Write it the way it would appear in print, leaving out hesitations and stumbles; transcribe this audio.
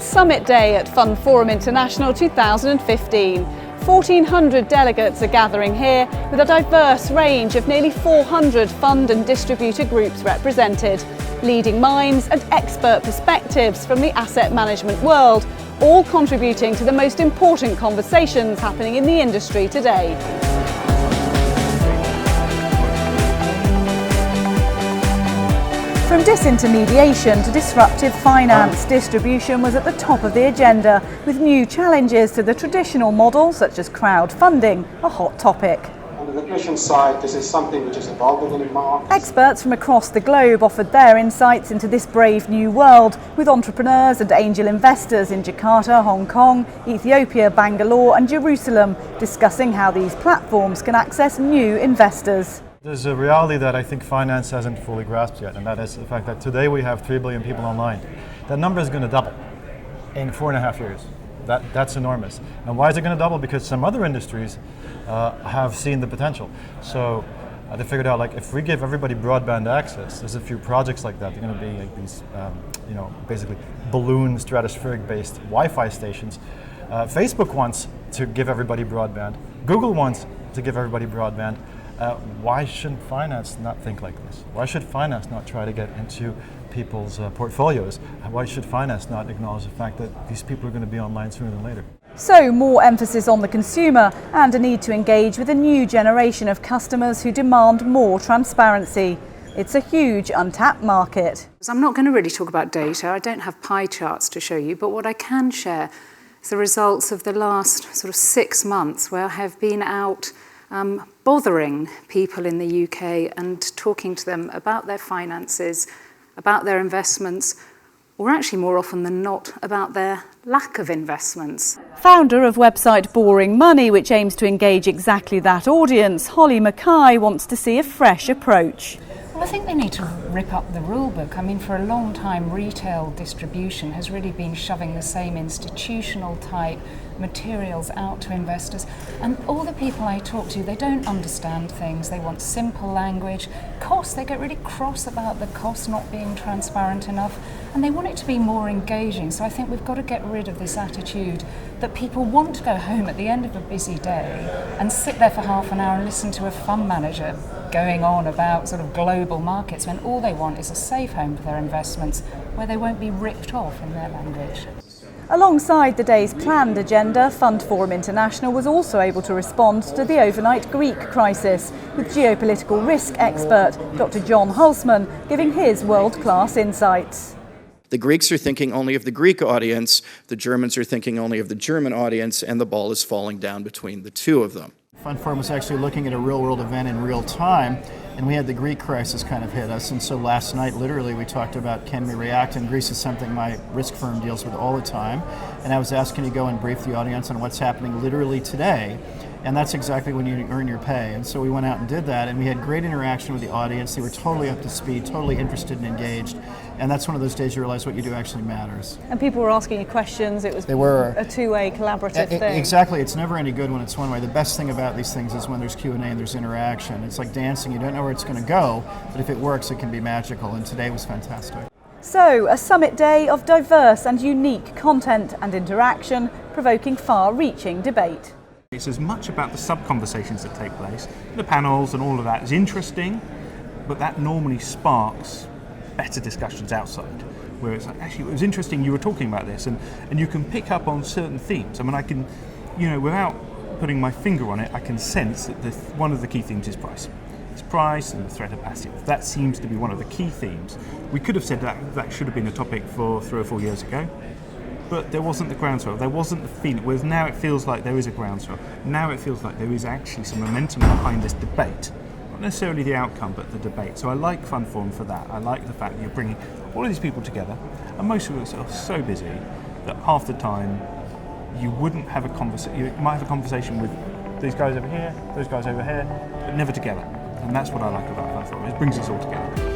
Summit Day at FundForum International 2015. 1,400 delegates are gathering here with a diverse range of nearly 400 fund and distributor groups represented, leading minds and expert perspectives from the asset management world, all contributing to the most important conversations happening in the industry today. From disintermediation to disruptive finance, distribution was at the top of the agenda, with new challenges to the traditional model, such as crowdfunding, a hot topic. On the admission side, this is something which is evolving in the market. Experts from across the globe offered their insights into this brave new world, with entrepreneurs and angel investors in Jakarta, Hong Kong, Ethiopia, Bangalore and Jerusalem, discussing how these platforms can access new investors. There's a reality that I think finance hasn't fully grasped yet, and that is the fact that today we have 3 billion people online. That number is going to double in 4.5 years. That's enormous. And why is it going to double? Because some other industries have seen the potential. So they figured out, like, if we give everybody broadband access, there's a few projects like that. They're going to be like these, basically balloon stratospheric-based Wi-Fi stations. Facebook wants to give everybody broadband. Google wants to give everybody broadband. Why shouldn't finance not think like this? Why should finance not try to get into people's portfolios? Why should finance not acknowledge the fact that these people are going to be online sooner than later? So, more emphasis on the consumer and a need to engage with a new generation of customers who demand more transparency. It's a huge untapped market. I'm not going to really talk about data. I don't have pie charts to show you, but what I can share is the results of the last sort of 6 months, where I have been out bothering people in the UK and talking to them about their finances, about their investments, or actually more often than not about their lack of investments. Founder of website Boring Money, which aims to engage exactly that audience, Holly Mackay wants to see a fresh approach. Well, I think they need to rip up the rule book. I mean, for a long time, retail distribution has really been shoving the same institutional type materials out to investors. And all the people I talk to, they don't understand things. They want simple language. Cost, they get really cross about the cost not being transparent enough. And they want it to be more engaging. So I think we've got to get rid of this attitude that people want to go home at the end of a busy day and sit there for half an hour and listen to a fund manager going on about sort of global markets, when all they want is a safe home for their investments where they won't be ripped off in their language. Alongside the day's planned agenda, FundForum International was also able to respond to the overnight Greek crisis, with geopolitical risk expert Dr. John Hulsman giving his world-class insights. The Greeks are thinking only of the Greek audience, the Germans are thinking only of the German audience, and the ball is falling down between the two of them. FundForum was actually looking at a real-world event in real time, and we had the Greek crisis kind of hit us. And so last night, literally, we talked about can we react, and Greece is something my risk firm deals with all the time. And I was asked, can you go and brief the audience on what's happening literally today? And that's exactly when you earn your pay. And so we went out and did that, and we had great interaction with the audience. They were totally up to speed, totally interested and engaged. And that's one of those days you realize what you do actually matters. And people were asking you questions. It was a two-way collaborative thing. Exactly. It's never any good when it's one way. The best thing about these things is when there's Q&A and there's interaction. It's like dancing. You don't know where it's going to go, but if it works, it can be magical. And today was fantastic. So, a summit day of diverse and unique content and interaction, provoking far-reaching debate. It's as much about the sub-conversations that take place. The panels and all of that is interesting, but that normally sparks better discussions outside, where it's like, actually, it was interesting you were talking about this, and you can pick up on certain themes. I mean, I can, without putting my finger on it, I can sense that one of the key themes is price. It's price and the threat of passive. That seems to be one of the key themes. We could have said that should have been a topic for 3 or 4 years ago, but there wasn't the groundswell. There wasn't the feeling. Whereas now it feels like there is a groundswell. Now it feels like there is actually some momentum behind this debate. Not necessarily the outcome, but the debate. So I like FundForum for that. I like the fact that you're bringing all of these people together, and most of us are so busy that half the time you wouldn't have a conversation. You might have a conversation with these guys over here, those guys over here, but never together. And that's what I like about FundForum. It brings us all together.